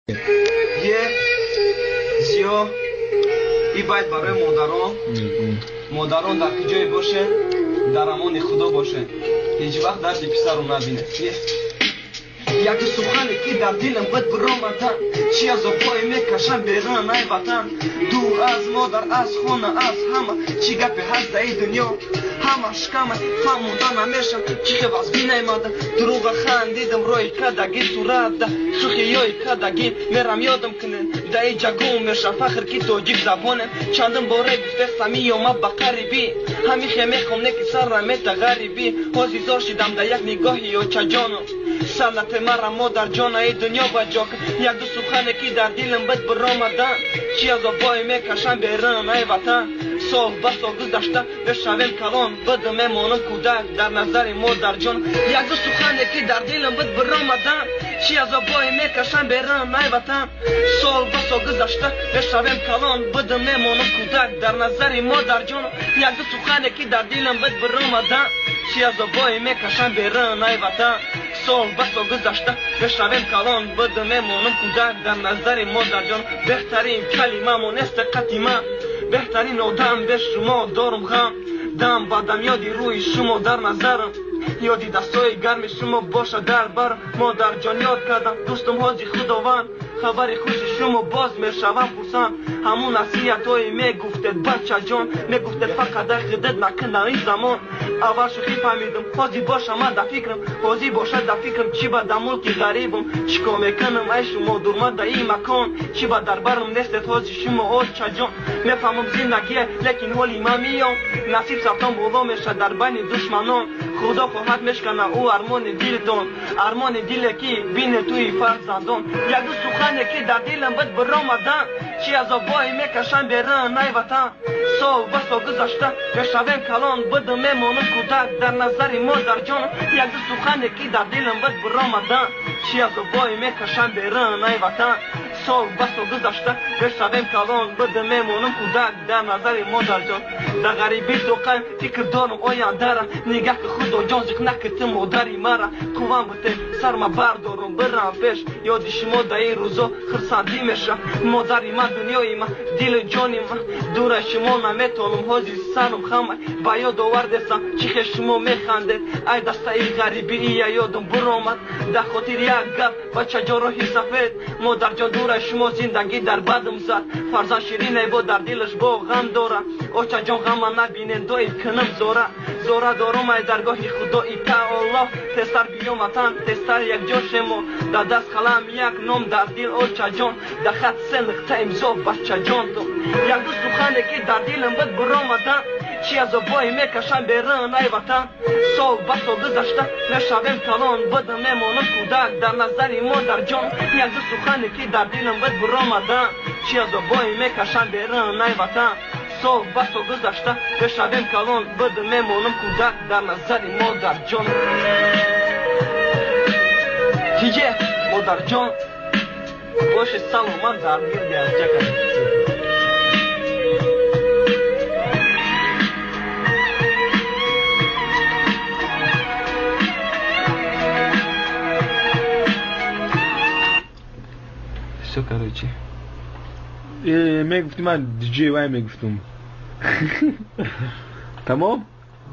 یه زیو ای باید برای مادران در کجای باشه در امان خدا باشه هیچ وقت درد پسر رو نبینه. یک سخنی که در دلم بد برآمدن چی از پای میکشم بیرون ای وطن دور از مادر از خانه از همه چی گپی هست ای دنیا همش کمه فهموندن همیشه چی که باز بی نیمده دروغ خندیدم روی کدگی صورت ده شوخیای کدگی میرم یادم کنه دای جگو میشه فخر کی توجیک زبانم چندم باره گفتستم یوم بقریبی همیشه میخوام نکی سر رمیت غریبی عزیزار شدم در یک نگاهی و چجانم سلط مرا مادر جان ای دنیا بجاک یک دو سخنه کی در دلم بد برآمدن چی از آبای میکشم بیرون ای وطن سال به سال گذشته بشویم کلان بد میمانم کودک در نظر مادر جان یک دو سخنه کی در دلم بد برآمدن چی از آبای میکشم بیرون ای وطن سال به سال گذشته بشویم کلان بد میمانم کودک در نظر مادر جان یک دو سخنه کی در دلم بد برآمدن چی از آبای میکشم بیرون ای وطن سال به سال گذشته بشویم کلان بد میمانم کودک در نظر مادر جان بهترین کلمه مونست قدیمه بهترین آدم به شما دارم غم دم بدم یادی روی شما در نظرم یادی دستای گرم شما باشه در بر مادر جان یاد کردم دوستم حاجی خداوند خبر خوش شما باز میشوم پرسم همون نصیحت های میگفتید بچه جان میگفتید فقط در خدت نکن این زمان اول شوخی فهمیدم حاجی باشه من در فکرم حاجی باشه در فکرم چی با در ملک غریبم چیکار میکنم ای شما درمد در این مکان چی با در برم نیستید حاجی شما بچه جان میفهمم زندگیه لیکن حالی من میام نصیب سفتان بالا میشه در بین دشمنان خدا خواهد میشکنه او ارمان دلتان ارمان دل کی بین توی فرزندان یک دو سخنه که در دلم بد برآمدن چی از آبای میکشم بیرون ای وطن سال به سال گذشته بشویم کلان بد میمانم کودک در نظر مادر جان یک دو سخنه که در دلم بد برآمدن چی از آبای میکشم بیرون ای وطن سال به سال گذشته بشویم کلان بد میمانم کودک در نظر مادر جان در غریبی تو قیم فکر دارم آینده را نگه که خدا جان زک نکت مادری مرا کوام بته سرما بردارم برم پیش یادی شما در این روزا خرسندی میشه مادری من دنیای من دل جانی من دور شما نمیتونم حاجی سرم خمه با یاد آوردستم چی شما میخندید ای دسته ای غریبی ای یادم برآمد در خاطر یک گپ بچه جراحی سفید مادر جان دور شما زندگی در بدم زد فرزند شیرین ای با در دلش با غم داره اوچه جان غم نبینین دوی کنم زوره دارم ای درگاهی خدا ای تعالی تستر بیام وطن تستر یک جا شما در دست قلم یک نام در دل اوچه جان در خط سه نقطه امضا بچه جان تو یک دو سخنه که در دلم بد برآمدن چی از آبای میکشم بیرون ای وطن سال به سال گذشته میشویم کلان بد میمانم کودک در نظر مادر جان یک دو سخنه که در دلم بد برآمدن چی از آبای میکشم بیرون ای وطن سال به سال گذشته بشویم کلان بد میمانم کودک در نظر مادر جان دیگه مادر جان باشه سلامت در گردی از جگه شو کروچی میگفتم من دیجی وای میگفتم تمام